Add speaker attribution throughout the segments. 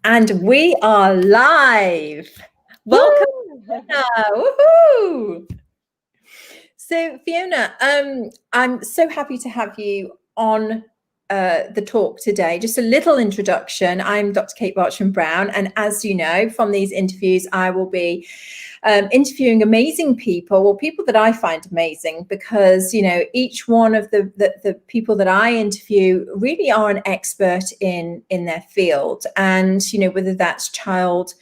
Speaker 1: And we are live. Welcome, Fiona. Woohoo! So, Fiona, I'm so happy to have you on the talk today. Just a little introduction. I'm Dr. Kate Bartram-Brown, and as you know from these interviews, I will be interviewing amazing people, or people that I find amazing, because each one of the people that I interview really are an expert in their field, and whether that's child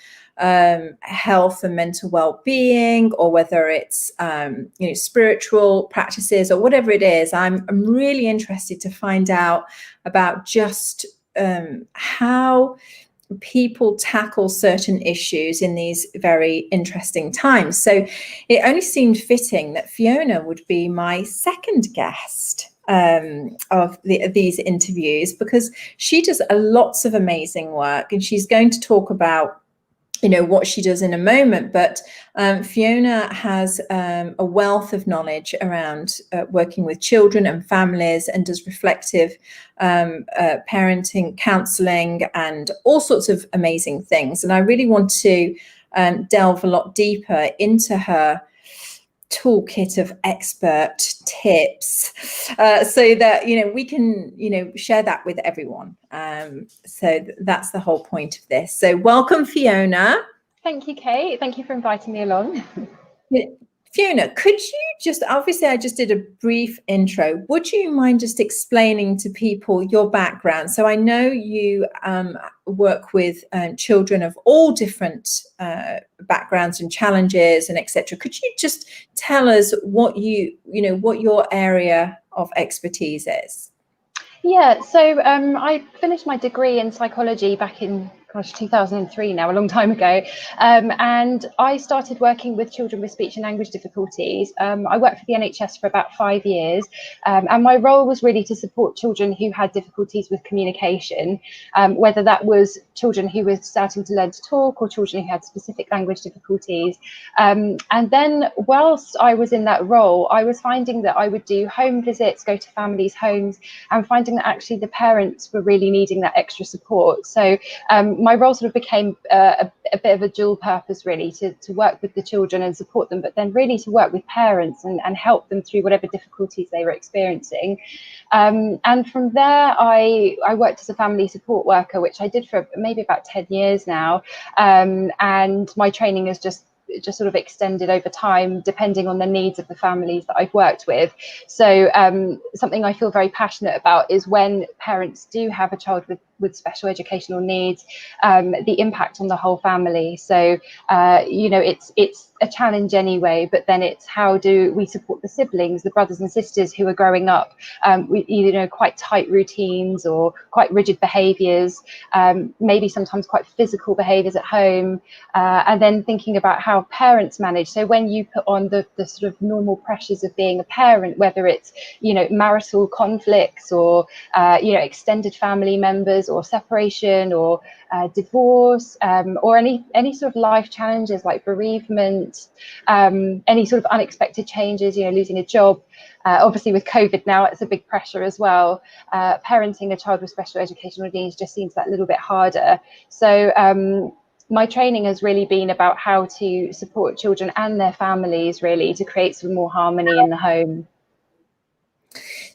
Speaker 1: health and mental well-being, or whether it's spiritual practices, or whatever it is, I'm really interested to find out about just how people tackle certain issues in these very interesting times. So it only seemed fitting that Fiona would be my second guest of these interviews, because she does lots of amazing work, and she's going to talk about what she does in a moment. But Fiona has a wealth of knowledge around working with children and families, and does reflective parenting counselling and all sorts of amazing things. And I really want to delve a lot deeper into her toolkit of expert tips, so that we can share that with everyone. So that's the whole point of this. So welcome, Fiona.
Speaker 2: Thank you, Kate. Thank you for inviting me along.
Speaker 1: Fiona, could you just, obviously I just did a brief intro, would you mind just explaining to people your background? So I know you work with children of all different backgrounds and challenges and etc. Could you just tell us what what your area of expertise is?
Speaker 2: Yeah, so I finished my degree in psychology back in 2003 now, a long time ago, and I started working with children with speech and language difficulties. I worked for the NHS for about 5 years, and my role was really to support children who had difficulties with communication, whether that was children who were starting to learn to talk, or children who had specific language difficulties. And then whilst I was in that role, I was finding that I would do home visits, go to families' homes, and finding that actually the parents were really needing that extra support. So my role sort of became a bit of a dual purpose, really, to work with the children and support them, but then really to work with parents and help them through whatever difficulties they were experiencing. And from there, I worked as a family support worker, which I did for maybe about 10 years now. And my training has just sort of extended over time, depending on the needs of the families that I've worked with. So something I feel very passionate about is when parents do have a child with special educational needs, the impact on the whole family. So it's a challenge anyway, but then it's how do we support the siblings, the brothers and sisters who are growing up with quite tight routines or quite rigid behaviours, maybe sometimes quite physical behaviours at home, and then thinking about how parents manage. So when you put on the sort of normal pressures of being a parent, whether it's marital conflicts, or extended family members, or separation, or divorce, or any sort of life challenges like bereavement, any sort of unexpected changes, losing a job. Obviously with COVID now, it's a big pressure as well. Parenting a child with special educational needs just seems that little bit harder. So my training has really been about how to support children and their families, really, to create some more harmony in the home.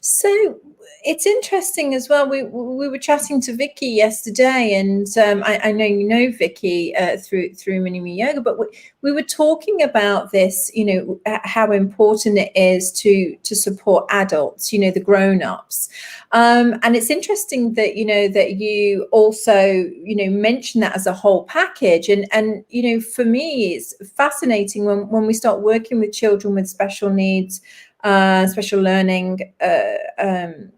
Speaker 1: So it's interesting as well. We were chatting to Vicky yesterday, and I know Vicky through Mini Yoga, but we were talking about this. How important it is to support adults. The grown-ups, and it's interesting that that you also mention that as a whole package. And for me, it's fascinating when we start working with children with special needs. Special learning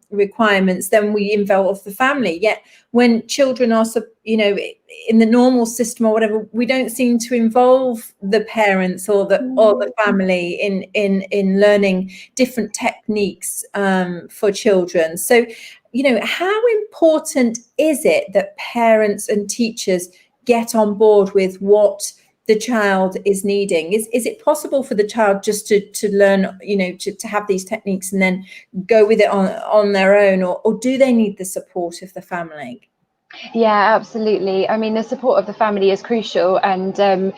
Speaker 1: requirements, then we involve the family. Yet when children are, in the normal system or whatever, we don't seem to involve the parents or the family in learning different techniques for children. So, how important is it that parents and teachers get on board with what the child is needing? Is it possible for the child just to learn, to have these techniques and then go with it on their own, or do they need the support of the family?
Speaker 2: Yeah, absolutely. I mean, the support of the family is crucial. And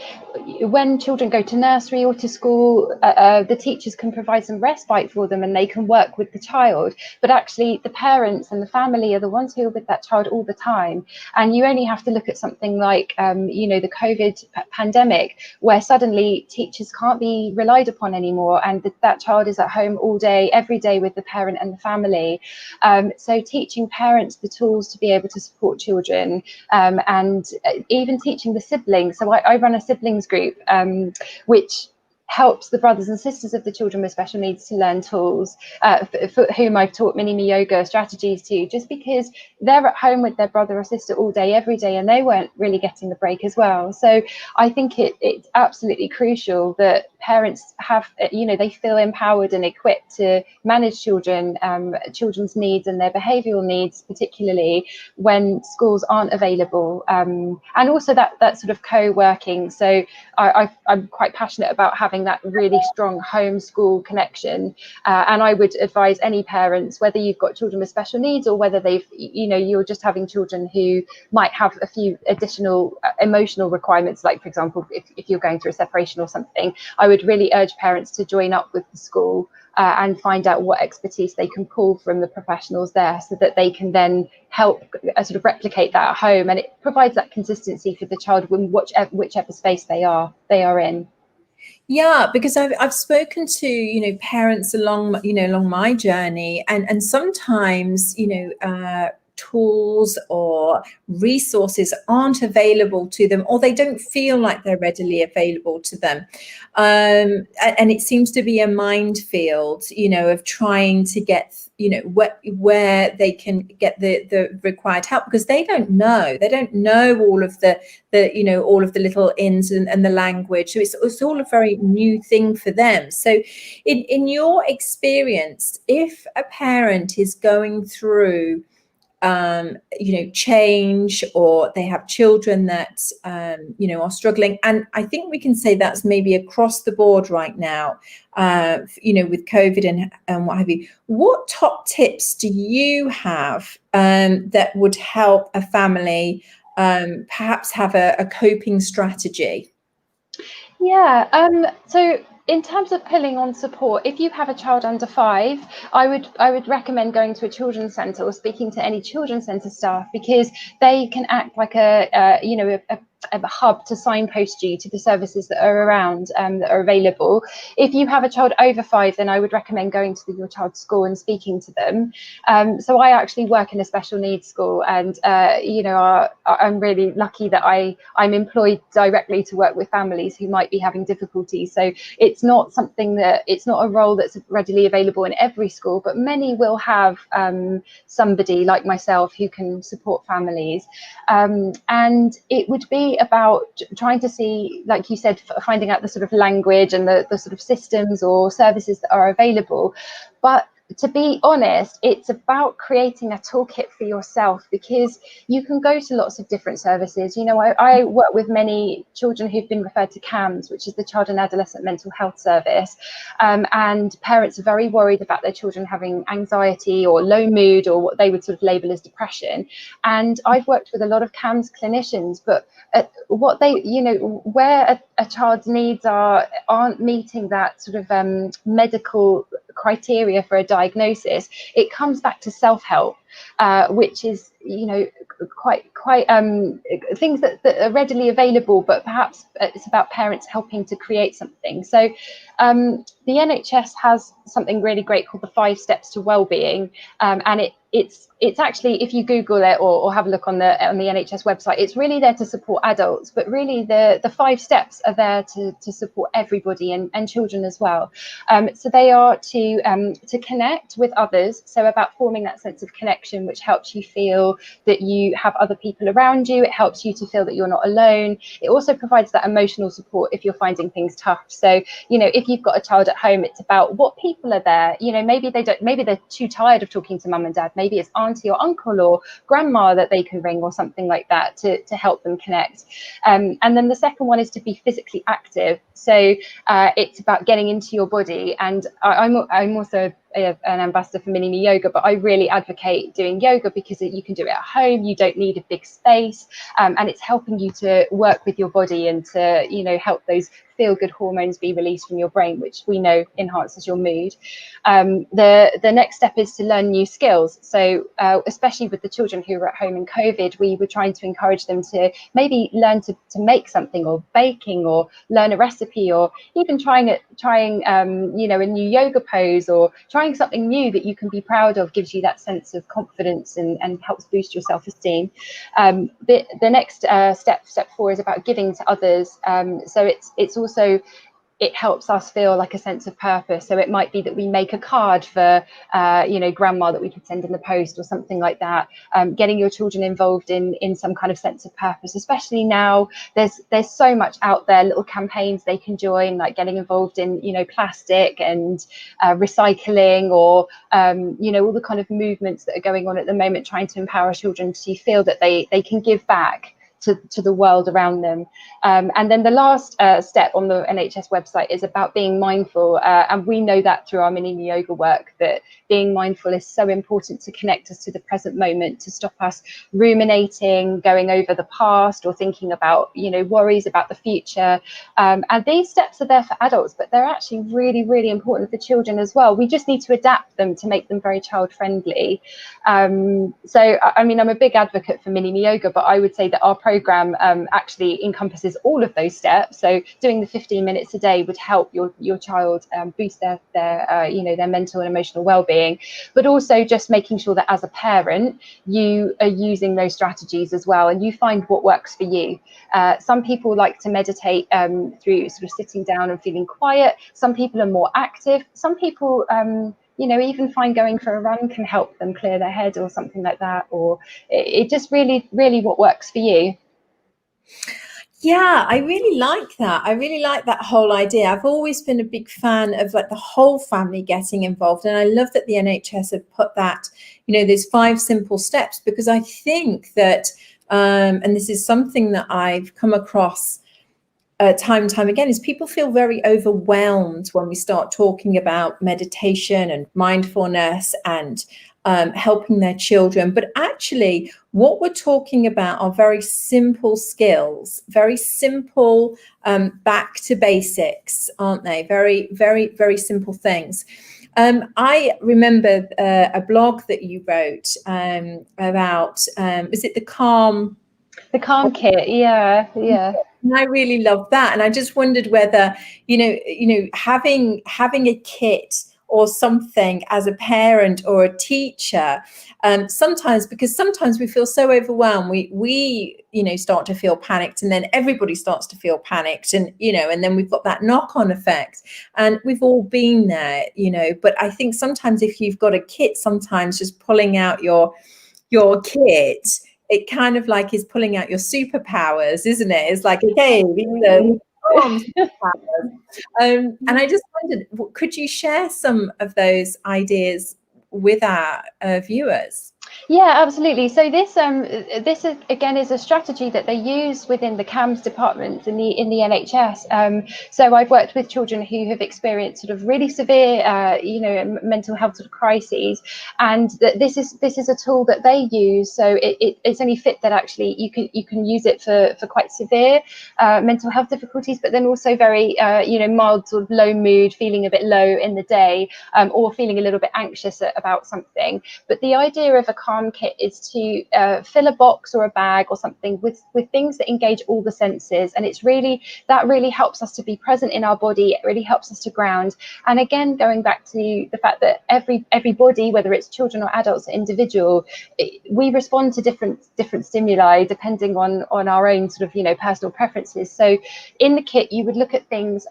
Speaker 2: when children go to nursery or to school, the teachers can provide some respite for them and they can work with the child. But actually, the parents and the family are the ones who are with that child all the time. And you only have to look at something like, the COVID pandemic, where suddenly teachers can't be relied upon anymore. And that child is at home all day, every day with the parent and the family. So teaching parents the tools to be able to support children, and even teaching the siblings. So I run a siblings group, which helps the brothers and sisters of the children with special needs to learn tools, for whom I've taught mini-me yoga strategies to, just because they're at home with their brother or sister all day, every day, and they weren't really getting the break as well. So I think it's absolutely crucial that parents have, they feel empowered and equipped to manage children's needs and their behavioural needs, particularly when schools aren't available, and also that sort of co-working. So I'm quite passionate about having that really strong home-school connection, and I would advise any parents, whether you've got children with special needs or whether you're just having children who might have a few additional emotional requirements, like, for example, if you're going through a separation or something, I would really urge parents to join up with the school and find out what expertise they can pull from the professionals there, so that they can then help sort of replicate that at home, and it provides that consistency for the child in whichever space they are in.
Speaker 1: Yeah, because I've spoken to parents along my journey, and sometimes tools or resources aren't available to them, or they don't feel like they're readily available to them, and it seems to be a minefield, of trying to get where they can get the required help, because they don't know all of the all of the little ins and the language. So it's all a very new thing for them. So in your experience, if a parent is going through change, or they have children that are struggling, and I think we can say that's maybe across the board right now, with COVID and what have you, what top tips do you have that would help a family perhaps have a coping strategy?
Speaker 2: Yeah, so in terms of pulling on support, if you have a child under 5, I would recommend going to a children's centre or speaking to any children's centre staff, because they can act like a hub to signpost you to the services that are around, that are available. If you have a child over 5, then I would recommend going to your child's school and speaking to them. So I actually work in a special needs school, and I'm really lucky that I'm employed directly to work with families who might be having difficulties. So it's not a role that's readily available in every school, but many will have somebody like myself who can support families, and it would be about trying to see, like you said, finding out the sort of language and the sort of systems or services that are available. But to be honest, it's about creating a toolkit for yourself, because you can go to lots of different services. I work with many children who've been referred to CAMS, which is the Child and Adolescent Mental Health Service, and parents are very worried about their children having anxiety or low mood, or what they would sort of label as depression. And I've worked with a lot of CAMS clinicians, but what they, where a child's needs aren't meeting that sort of medical criteria for a diagnosis, it comes back to self-help, which is quite things that are readily available, but perhaps it's about parents helping to create something. So the NHS has something really great called the 5 Steps to Wellbeing, and it's actually, if you Google it or have a look on the NHS website, it's really there to support adults, but really the 5 steps are there to support everybody, and children as well. So they are to connect with others, so about forming that sense of connection, which helps you feel that you have other people around you. It helps you to feel that you're not alone. It also provides that emotional support if you're finding things tough. So if you've got a child at home, it's about what people are there. Maybe they're too tired of talking to mum and dad. Maybe it's auntie or uncle or grandma that they can ring, or something like that, to help them connect. And then the second one is to be physically active. So it's about getting into your body. And I'm also an ambassador for Mini Me Yoga, but I really advocate doing yoga because you can do it at home. You don't need a big space, and it's helping you to work with your body and to, you know, help those feel-good hormones be released from your brain, which we know enhances your mood. The next step is to learn new skills. So especially with the children who were at home in COVID, we were trying to encourage them to maybe learn to make something, or baking, or learn a recipe, or even trying you know, a new yoga pose, or trying something new that you can be proud of, gives you that sense of confidence and helps boost your self-esteem. The next step 4 is about giving to others. So it's also, it helps us feel like a sense of purpose. So it might be that we make a card for, you know, grandma that we could send in the post or something like that. Getting your children involved in some kind of sense of purpose, especially now, there's so much out there, little campaigns they can join, like getting involved in, you know, plastic and recycling, or, you know, all the kind of movements that are going on at the moment, trying to empower children to feel that they can give back to the world around them. And then the last step on the NHS website is about being mindful, and we know that through our Mini Me Yoga work, that being mindful is so important to connect us to the present moment, to stop us ruminating, going over the past, or thinking about, you know, worries about the future. And these steps are there for adults, but they're actually really, really important for children as well. We just need to adapt them to make them very child friendly. So I mean, I'm a big advocate for Mini Me Yoga, but I would say that our program actually encompasses all of those steps. So doing the 15 minutes a day would help your child boost their you know, their mental and emotional well-being, but also just making sure that as a parent you are using those strategies as well, and you find what works for you. Some people like to meditate through sort of sitting down and feeling quiet. Some people are more active. Some people you know, even find going for a run can help them clear their head or something like that, or it just really what works for you.
Speaker 1: Yeah, I really like that. I really like that whole idea. I've always been a big fan of like the whole family getting involved. And I love that the NHS have put that, you know, there's 5 simple steps, because I think that, and this is something that I've come across time and time again, is people feel very overwhelmed when we start talking about meditation and mindfulness and helping their children. But actually, what we're talking about are very simple skills, very simple, back to basics, aren't they? Very, very simple things. I remember a blog that you wrote about, is it the Calm?
Speaker 2: The Calm Kit, yeah.
Speaker 1: And I really love that. And I just wondered whether, you know, having a kit or something as a parent or a teacher, sometimes, because sometimes we feel so overwhelmed, we you know, start to feel panicked, and then everybody starts to feel panicked, and, you know, and then we've got that knock-on effect, and we've all been there, you know. But I think sometimes if you've got a kit, sometimes just pulling out your kit, it kind of like is pulling out your superpowers, isn't it? It's like, okay, these are superpowers. And I just wondered, could you share some of those ideas with our viewers?
Speaker 2: Yeah, absolutely. So this is, again, is a strategy that they use within the CAMS departments in the NHS. So I've worked with children who have experienced sort of really severe, you know, mental health sort of crises, and this is a tool that they use. So it's only fit that actually you can use it for quite severe mental health difficulties, but then also very you know, mild sort of low mood, feeling a bit low in the day, or feeling a little bit anxious about something. But the idea of a Calm Kit is to fill a box or a bag or something with things that engage all the senses, and it's really, that really helps us to be present in our body. It really helps us to ground. And again, going back to the fact that every body, whether it's children or adults or individual, we respond to different stimuli depending on our own sort of, you know, personal preferences. So in the kit you would look at things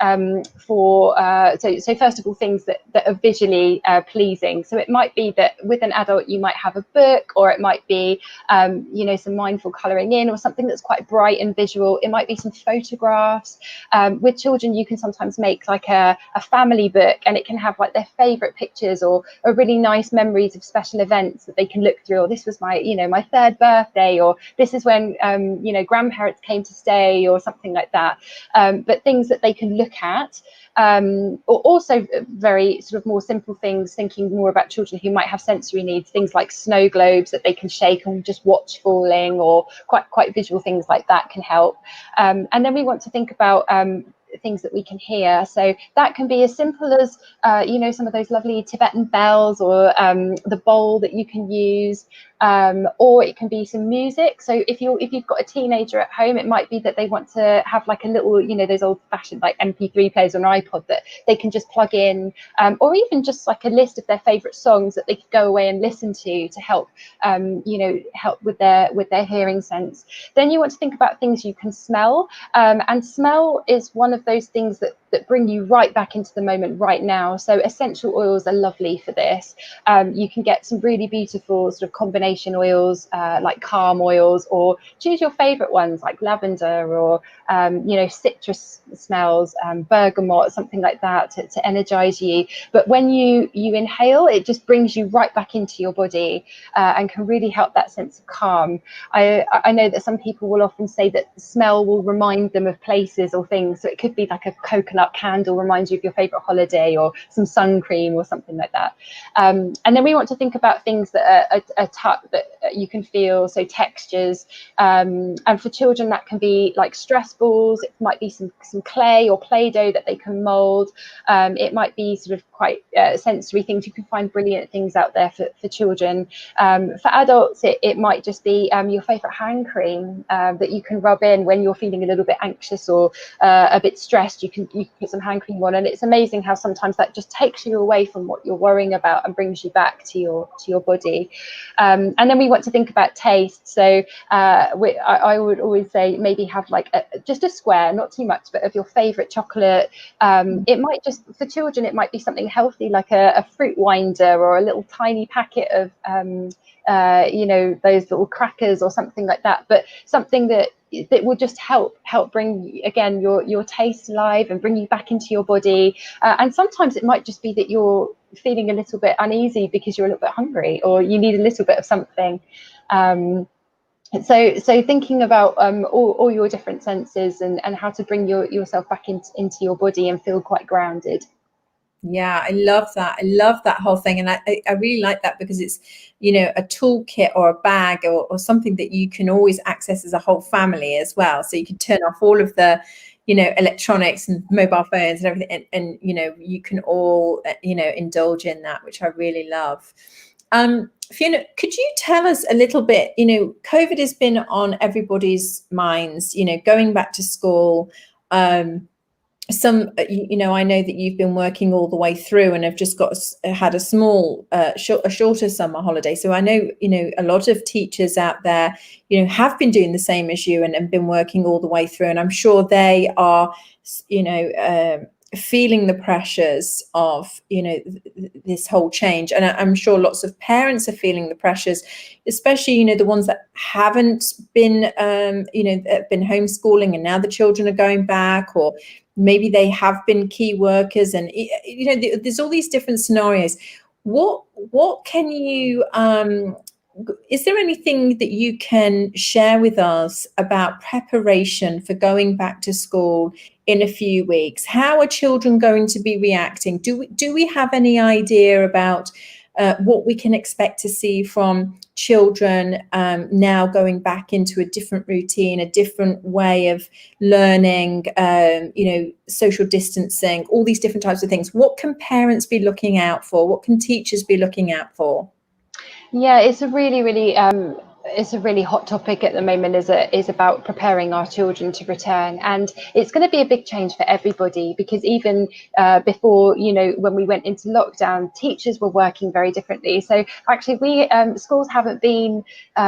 Speaker 2: for so first of all, things that are visually pleasing. So it might be that with an adult you might have a book, or it might be, you know, some mindful colouring in, or something that's quite bright and visual. It might be some photographs. With children, you can sometimes make like a family book, and it can have like their favourite pictures or really nice memories of special events that they can look through. Or this was my, you know, my 3rd birthday, or this is when, you know, grandparents came to stay, or something like that. But things that they can look at. Or also very sort of more simple things, thinking more about children who might have sensory needs, things like snow globes that they can shake and just watch falling, or quite visual things like that can help. And then we want to think about things that we can hear. So that can be as simple as, you know, some of those lovely Tibetan bells, or the bowl that you can use, or it can be some music. So if you've got a teenager at home, it might be that they want to have like a little, you know, those old-fashioned like MP3 players on an iPod that they can just plug in, or even just like a list of their favorite songs that they could go away and listen to help, you know, help with their hearing sense. Then you want to think about things you can smell, and smell is one of those things that bring you right back into the moment right now. So essential oils are lovely for this. You can get some really beautiful sort of combination oils, like calm oils, or choose your favorite ones like lavender, or you know, citrus smells, bergamot, something like that, to energize you. But when you inhale, it just brings you right back into your body, and can really help that sense of calm. I know that some people will often say that the smell will remind them of places or things. So it could be like a coconut candle reminds you of your favorite holiday, or some sun cream or something like that. And then we want to think about things that are that you can feel, so textures. And for children, that can be like stress balls. It might be some clay or Play-Doh that they can mold. It might be sort of quite sensory things. You can find brilliant things out there for children. For adults, it might just be your favorite hand cream that you can rub in when you're feeling a little bit anxious or a bit stressed. You can put some hand cream on, and it's amazing how sometimes that just takes you away from what you're worrying about and brings you back to your body. And then we want to think about taste. So I would always say maybe have like just a square, not too much, but of your favorite chocolate. It might just, for children, it might be something healthy like a fruit winder, or a little tiny packet of you know, those little crackers or something like that, but something that will just help bring again your taste alive and bring you back into your body. And sometimes it might just be that you're feeling a little bit uneasy because you're a little bit hungry, or you need a little bit of something. So thinking about all your different senses, and how to bring yourself back into your body and feel quite grounded.
Speaker 1: Yeah, I love that. I love that whole thing. And I really like that, because it's, you know, a toolkit or a bag, or something that you can always access as a whole family as well. So you can turn off all of the, you know, electronics and mobile phones and everything. And you know, you can all, you know, indulge in that, which I really love. Fiona, could you tell us a little bit, you know, COVID has been on everybody's minds, you know, going back to school. Some, you know, I know that you've been working all the way through, and have just had a small, a shorter summer holiday. So I know, you know, a lot of teachers out there, you know, have been doing the same as you, and been working all the way through. And I'm sure they are, you know, feeling the pressures of, you know, this whole change. And I'm sure lots of parents are feeling the pressures, especially, you know, the ones that haven't been, you know, been homeschooling, and now the children are going back, or maybe they have been key workers, and you know, there's all these different scenarios. What can you is there anything that you can share with us about preparation for going back to school in a few weeks? How are children going to be reacting? Do we have any idea about what we can expect to see from children now going back into a different routine, a different way of learning, you know, social distancing, all these different types of things? What can parents be looking out for? What can teachers be looking out for?
Speaker 2: Yeah, it's a really, really it's a really hot topic at the moment, is about preparing our children to return, and it's going to be a big change for everybody, because even before, you know, when we went into lockdown, teachers were working very differently. So actually we schools haven't been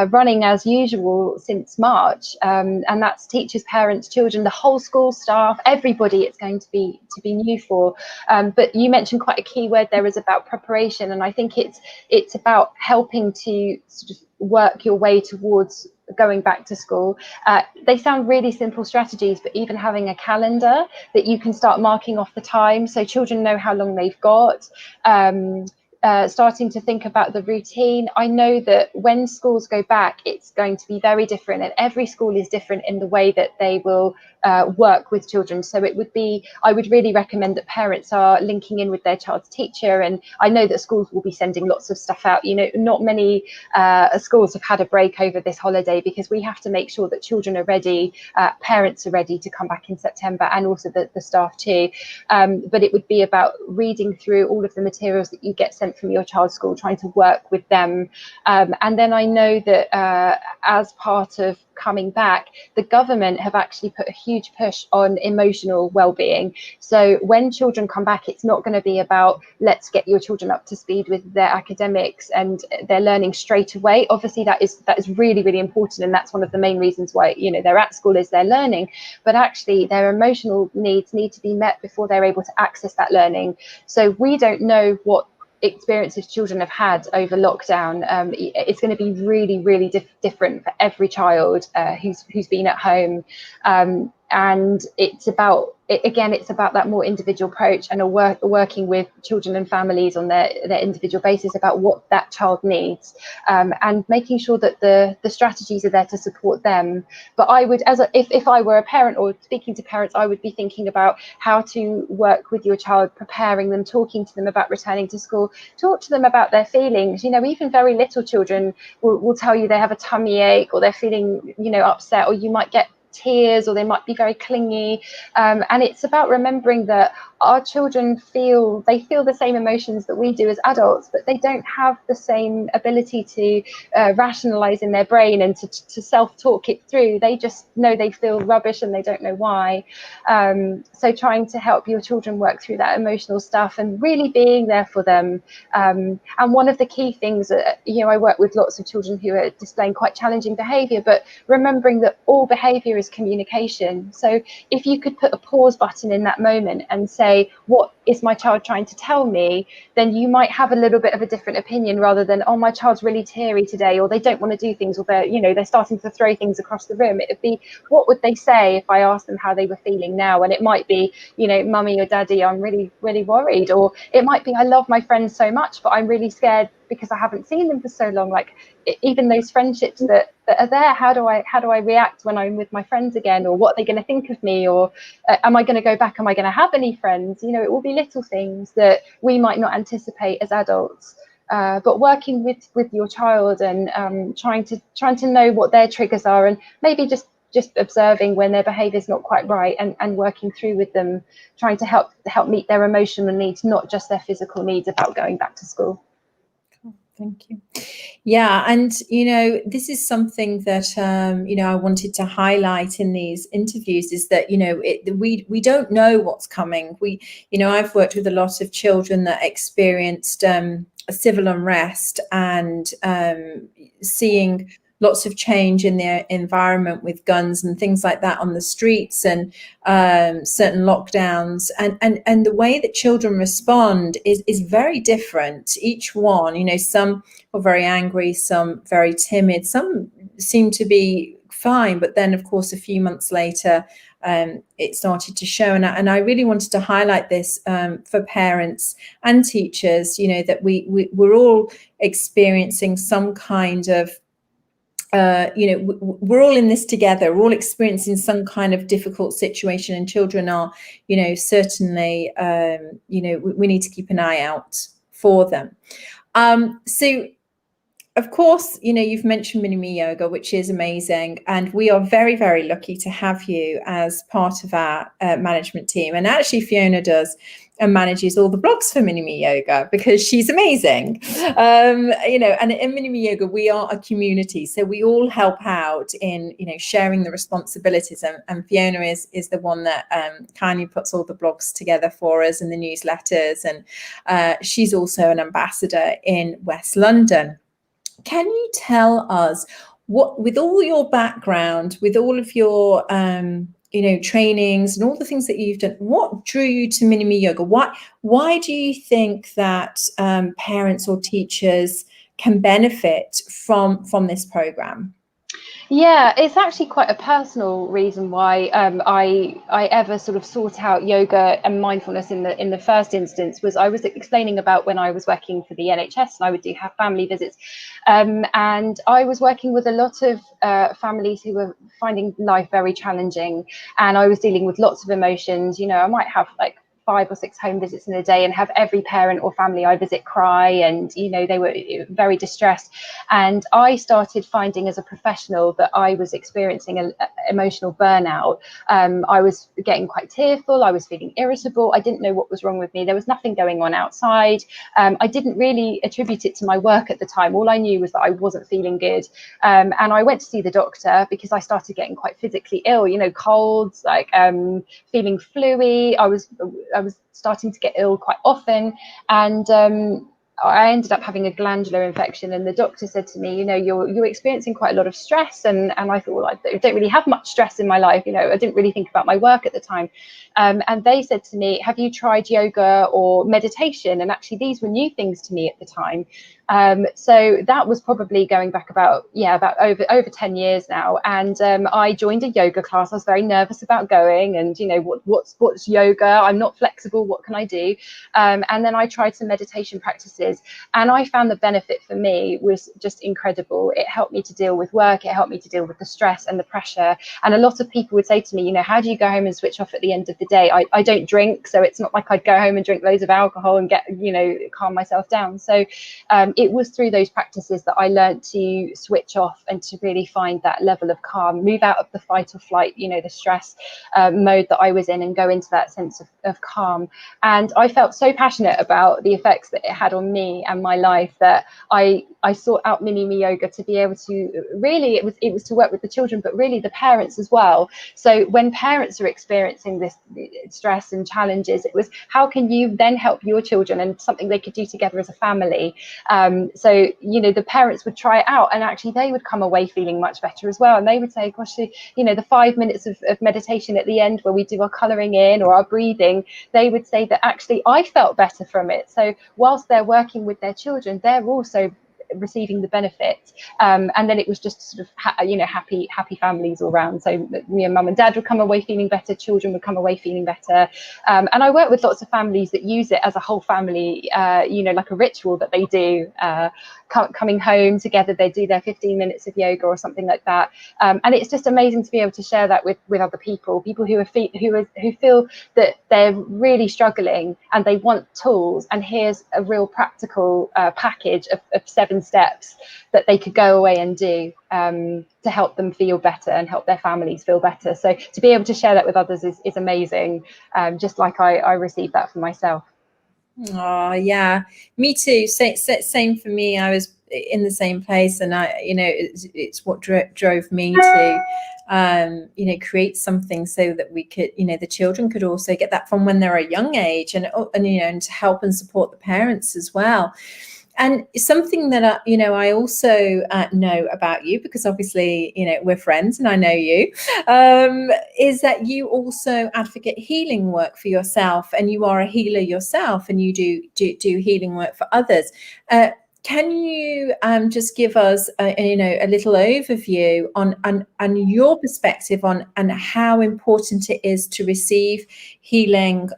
Speaker 2: running as usual since March, and that's teachers, parents, children, the whole school staff, everybody. It's going to be new for, but you mentioned quite a key word there, is about preparation, and I think it's about helping to sort of work your way towards going back to school. They sound really simple strategies, but even having a calendar that you can start marking off the time so children know how long they've got, starting to think about the routine. I know that when schools go back, it's going to be very different, and every school is different in the way that they will work with children. So I would really recommend that parents are linking in with their child's teacher, and I know that schools will be sending lots of stuff out. You know, not many schools have had a break over this holiday, because we have to make sure that children are ready, parents are ready to come back in September, and also the staff too. But it would be about reading through all of the materials that you get sent from your child's school, trying to work with them. And then I know that as part of coming back, the government have actually put a huge push on emotional well-being. So when children come back, it's not going to be about, let's get your children up to speed with their academics and their learning straight away. Obviously that is really, really important, and that's one of the main reasons why, you know, they're at school, is their learning. But actually their emotional needs need to be met before they're able to access that learning. So we don't know what experiences children have had over lockdown. It's going to be really, really different for every child who's been at home, and it's about that more individual approach, and working with children and families on their individual basis about what that child needs, and making sure that the strategies are there to support them. But I would, if I were a parent or speaking to parents, I would be thinking about how to work with your child, preparing them, talking to them about returning to school, talk to them about their feelings. You know, even very little children will tell you they have a tummy ache, or they're feeling, you know, upset, or you might get tears, or they might be very clingy, and it's about remembering that our children feel the same emotions that we do as adults, but they don't have the same ability to rationalize in their brain and to self-talk it through. They just know they feel rubbish and they don't know why. So trying to help your children work through that emotional stuff and really being there for them. And one of the key things, you know, I work with lots of children who are displaying quite challenging behavior, but remembering that all behavior is communication. So if you could put a pause button in that moment and say, what is my child trying to tell me, then you might have a little bit of a different opinion, rather than, oh, my child's really teary today, or they don't want to do things, or they're starting to throw things across the room. It would be, what would they say if I asked them how they were feeling now? And it might be, you know, mummy or daddy, I'm really, really worried. Or it might be, I love my friends so much, but I'm really scared because I haven't seen them for so long. Like, even those friendships that are there, how do I react when I'm with my friends again? Or what are they going to think of me? Or am I going to go back? Am I going to have any friends? You know, it will be little things that we might not anticipate as adults. But working with your child and trying to know what their triggers are, and maybe just observing when their behavior is not quite right, and working through with them, trying to help meet their emotional needs, not just their physical needs about going back to school.
Speaker 1: Thank you. Yeah, and you know, this is something that you know, I wanted to highlight in these interviews, is that, you know, we don't know what's coming. You know, I've worked with a lot of children that experienced a civil unrest, and seeing lots of change in their environment with guns and things like that on the streets, and certain lockdowns, and the way that children respond is very different. Each one, you know, some were very angry, some very timid, some seemed to be fine, but then of course a few months later it started to show. And I really wanted to highlight this for parents and teachers, you know, that we're all experiencing some kind of you know, we're all in this together. We're all experiencing some kind of difficult situation, and children are, you know, certainly, you know, we need to keep an eye out for them. So of course, you've mentioned Mini-Me Yoga, which is amazing. And we are very, very lucky to have you as part of our management team. And actually, Fiona does and manages all the blogs for Mini-Me Yoga because she's amazing. And in Mini-Me Yoga, we are a community. So we all help out in, sharing the responsibilities. And Fiona is the one that kindly puts all the blogs together for us and the newsletters. And she's also an ambassador in West London. Can you tell us what, with all your background, with all of your trainings and all the things that you've done, what drew you to Mini-Me Yoga? Why do you think that parents or teachers can benefit from this program?
Speaker 2: Yeah, it's actually quite a personal reason why I ever sort of sought out yoga and mindfulness in the first instance. Was I was explaining about when I was working for the NHS and I would have family visits, and I was working with a lot of families who were finding life very challenging, and I was dealing with lots of emotions. I might have like 5 or 6 home visits in a day and have every parent or family I visit cry, and they were very distressed. And I started finding as a professional that I was experiencing an emotional burnout. I was getting quite tearful, I was feeling irritable, I didn't know what was wrong with me, there was nothing going on outside. I didn't really attribute it to my work at the time. All I knew was that I wasn't feeling good, and I went to see the doctor because I started getting quite physically ill, colds, like feeling fluey. I was starting to get ill quite often, and I ended up having a glandular infection, and the doctor said to me, you're experiencing quite a lot of stress. And I thought, well, I don't really have much stress in my life. I didn't really think about my work at the time. And they said to me, have you tried yoga or meditation? And actually, these were new things to me at the time. So that was probably going back about over 10 years now. And I joined a yoga class. I was very nervous about going, and what's yoga? I'm not flexible. What can I do? And then I tried some meditation practices, and I found the benefit for me was just incredible. It helped me to deal with work. It helped me to deal with the stress and the pressure. And a lot of people would say to me, how do you go home and switch off at the end of the day? I don't drink, so it's not like I'd go home and drink loads of alcohol and get, calm myself down. So it was through those practices that I learned to switch off and to really find that level of calm, move out of the fight or flight, the stress mode that I was in, and go into that sense of calm. And I felt so passionate about the effects that it had on me and my life that I sought out Mini-Me Yoga to be able to really, it was to work with the children, but really the parents as well. So when parents are experiencing this stress and challenges, it was, how can you then help your children, and something they could do together as a family. So the parents would try it out, and actually they would come away feeling much better as well. And they would say, gosh, the 5 minutes of meditation at the end where we do our colouring in or our breathing, they would say that actually I felt better from it. So whilst they're working with their children, they're also receiving the benefit, and then it was just sort of happy families all around. So mum and dad would come away feeling better, children would come away feeling better, and I work with lots of families that use it as a whole family, like a ritual that they do, coming home together, they do their 15 minutes of yoga or something like that, and it's just amazing to be able to share that with other people who feel that they're really struggling and they want tools, and here's a real practical package of 7 steps that they could go away and do to help them feel better and help their families feel better. So to be able to share that with others is amazing, just like I received that for myself.
Speaker 1: Oh yeah, me too. Same for me. I was in the same place, and it's what drove me to create something so that we could, the children could also get that from when they're a young age, and to help and support the parents as well. And something that I also know about you, because obviously we're friends and I know you, is that you also advocate healing work for yourself, and you are a healer yourself, and you do healing work for others. Can you just give us a little overview on your perspective on how important it is to receive healing,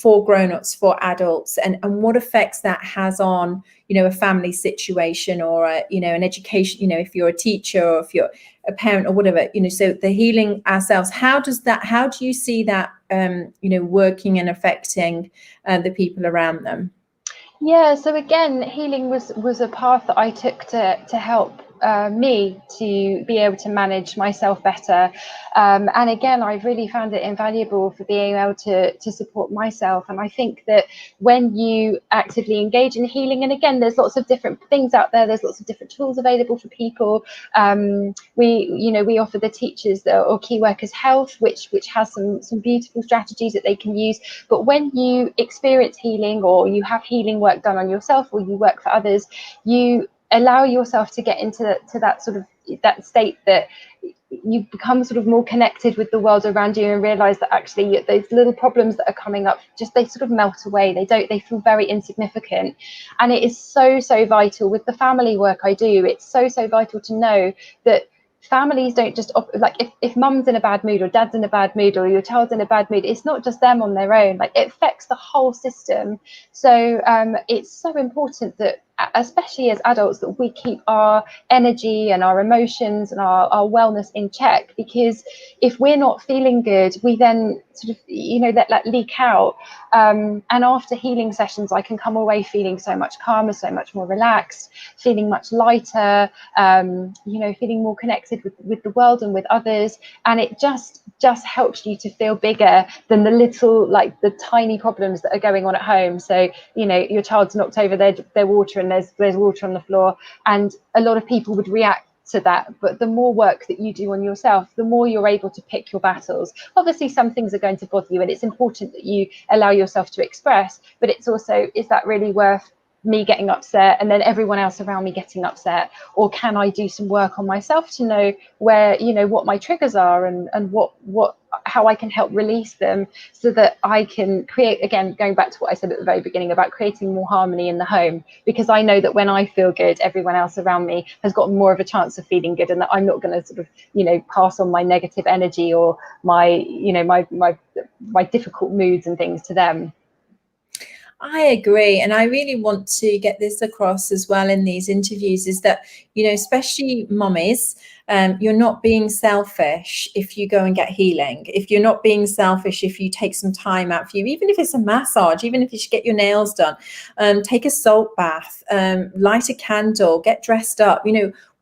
Speaker 1: for grown-ups, for adults, and what effects that has on a family situation, or an education, if you're a teacher or if you're a parent or whatever, so the healing ourselves, how do you see that working and affecting the people around them?
Speaker 2: Yeah, so again, healing was a path that I took to help me to be able to manage myself better. And again, I've really found it invaluable for being able to support myself. And I think that when you actively engage in healing, and again, there's lots of different things out there, there's lots of different tools available for people. We offer the teachers or key workers health, which has some beautiful strategies that they can use. But when you experience healing, or you have healing work done on yourself, or you work for others, you allow yourself to get into that sort of that state that you become sort of more connected with the world around you, and realize that actually those little problems that are coming up, just they sort of melt away. They feel very insignificant. And it is so vital with the family work I do. It's so vital to know that families don't just like, if mum's in a bad mood, or dad's in a bad mood, or your child's in a bad mood, it's not just them on their own. Like, it affects the whole system. So it's so important that, especially as adults, that we keep our energy and our emotions and our wellness in check, because if we're not feeling good, we then sort of let that leak out. And after healing sessions, I can come away feeling so much calmer, so much more relaxed, feeling much lighter, feeling more connected with the world and with others. And it just helps you to feel bigger than the little, like the tiny problems that are going on at home. So your child's knocked over their water, and there's water on the floor, and a lot of people would react to that. But the more work that you do on yourself, the more you're able to pick your battles. Obviously, some things are going to bother you, and it's important that you allow yourself to express, but it's also, is that really worth me getting upset and then everyone else around me getting upset? Or can I do some work on myself to know where, what my triggers are, and how I can help release them, so that I can create, again, going back to what I said at the very beginning about creating more harmony in the home, because I know that when I feel good, everyone else around me has got more of a chance of feeling good, and that I'm not going to sort of pass on my negative energy or my my difficult moods and things to them.
Speaker 1: I agree. And I really want to get this across as well in these interviews, is that, especially mummies, you're not being selfish if you go and get healing. If you're not being selfish, if you take some time out for you, even if it's a massage, even if you should get your nails done, take a salt bath, light a candle, get dressed up,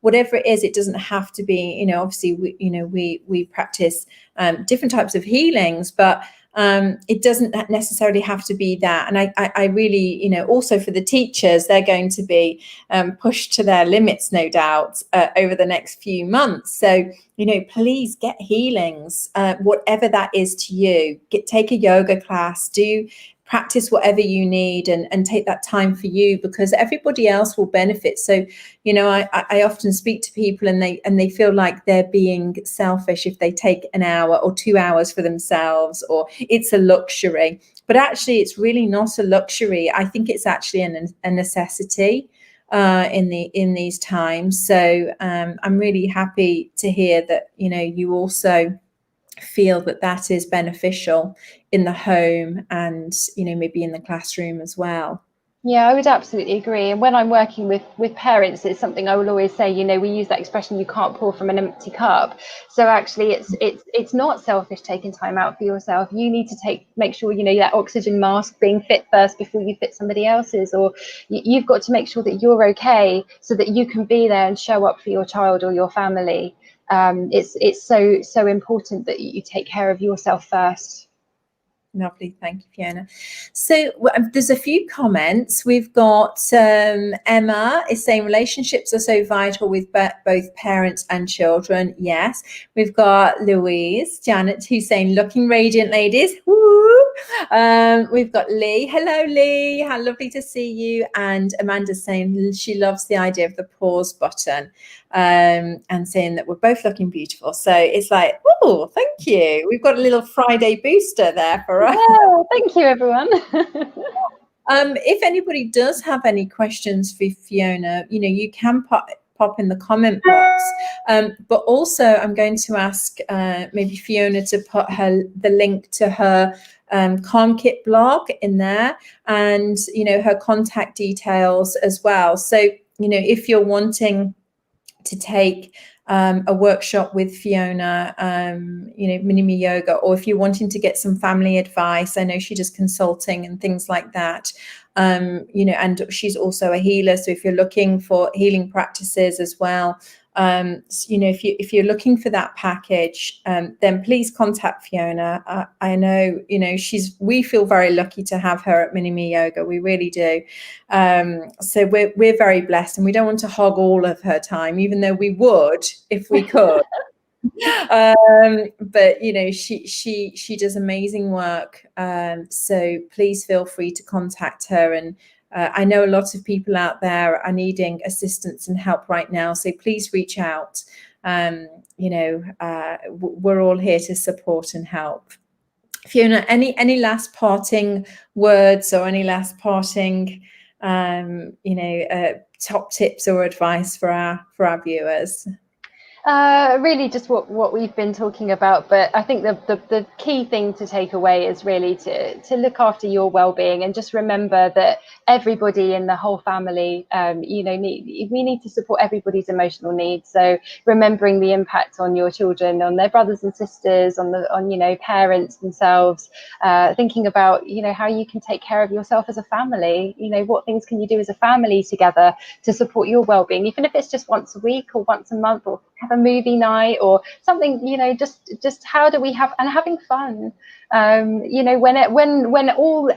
Speaker 1: whatever it is. It doesn't have to be, obviously, we practice different types of healings, but it doesn't necessarily have to be that. And I really, also for the teachers, they're going to be pushed to their limits, no doubt, over the next few months. So, please get healings, whatever that is to you. Take a yoga class, practice whatever you need, and take that time for you, because everybody else will benefit. So, I often speak to people, and they feel like they're being selfish if they take an hour or 2 hours for themselves, or it's a luxury. But actually, it's really not a luxury. I think it's actually a necessity in these times. So I'm really happy to hear that you also feel that is beneficial in the home, and maybe in the classroom as well.
Speaker 2: Yeah, I would absolutely agree. And when I'm working with parents, it's something I will always say, we use that expression, you can't pour from an empty cup. So actually it's not selfish taking time out for yourself. You need to make sure, that oxygen mask being fit first before you fit somebody else's, or you've got to make sure that you're okay, so that you can be there and show up for your child or your family. It's so important that you take care of yourself first.
Speaker 1: Lovely. Thank you, Fiona. So there's a few comments. We've got Emma is saying relationships are so vital with both parents and children. Yes. We've got Louise, Janet, who's saying looking radiant, ladies. Woo! We've got Lee. Hello, Lee. How lovely to see you. And Amanda's saying she loves the idea of the pause button, and saying that we're both looking beautiful. So it's like, oh, thank you. We've got a little Friday booster there for us.
Speaker 2: Yeah, thank you, everyone.
Speaker 1: If anybody does have any questions for Fiona, you can pop in the comment box. But also, I'm going to ask maybe Fiona to put the link to her Calm Kit blog in there, and her contact details as well. So if you're wanting to take a workshop with Fiona, mini yoga, or if you're wanting to get some family advice, I know she does consulting and things like that. you know, and she's also a healer. So if you're looking for healing practices as well, you know, if you're looking for that package, then please contact Fiona. I know, you know, we feel very lucky to have her at Mini Me Yoga. We really do. So we're very blessed, and we don't want to hog all of her time, even though we would if we could. But you know, she does amazing work. So please feel free to contact her. And I know a lot of people out there are needing assistance and help right now. So please reach out. You know, we're all here to support and help. Fiona, any last parting words or any last parting, you know, top tips or advice for our viewers?
Speaker 2: Really just what we've been talking about, but I think the key thing to take away is really to look after your well-being, and just remember that everybody in the whole family, you know, we need to support everybody's emotional needs. So remembering the impact on your children, on their brothers and sisters, on you know, parents themselves, thinking about, you know, how you can take care of yourself as a family. You know, what things can you do as a family together to support your well-being, even if it's just once a week or once a month, or have a movie night or something, you know, just how do we have, and having fun. You know, when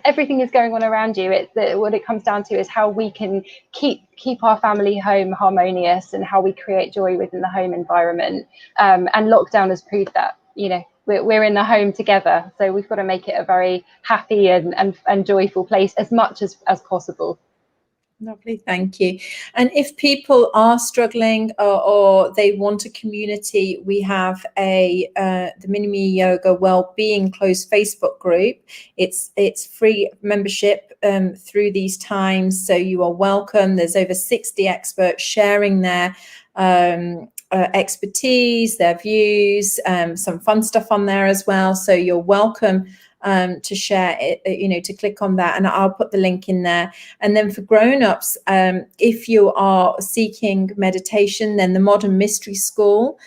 Speaker 2: everything is going on around you, what it comes down to is how we can keep our family home harmonious, and how we create joy within the home environment. And lockdown has proved that, you know, we're in the home together, so we've got to make it a very happy and joyful place as much as possible.
Speaker 1: Lovely, thank you. And if people are struggling or they want a community, we have the Mini Me Yoga Wellbeing closed Facebook group. It's free membership through these times, so you are welcome. There's over 60 experts sharing their expertise, their views, some fun stuff on there as well. So you're welcome to share it, you know, to click on that, and I'll put the link in there. And then for grown-ups, if you are seeking meditation, then the Modern Mystery School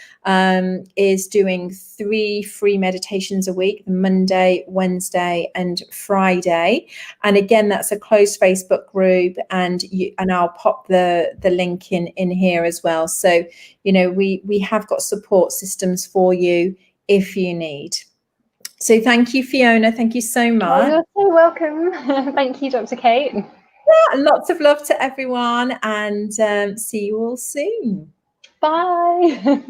Speaker 1: is doing 3 free meditations a week, Monday, Wednesday and Friday. And again, that's a closed Facebook group, and I'll pop the link in here as well. So, you know, we have got support systems for you if you need. So thank you, Fiona. Thank you so much.
Speaker 2: Oh, you're so welcome. Thank you, Dr. Kate.
Speaker 1: Yeah, lots of love to everyone, and see you all soon.
Speaker 2: Bye.